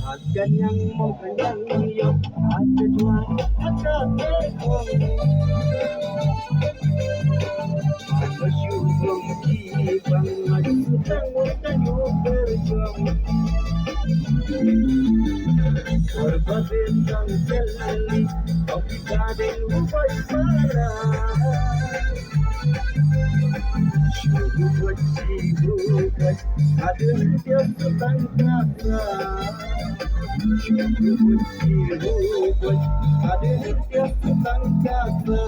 Ada yang mau kenyang yuk, ada jual, ada tekong. Ada syukur kibang, ada hutang, ada yuk berjuang. Berbentang kali, kau kadang lupa parah. Syukur buat, ada dia tentang kata. Syukur buat, ada dia tentang kata.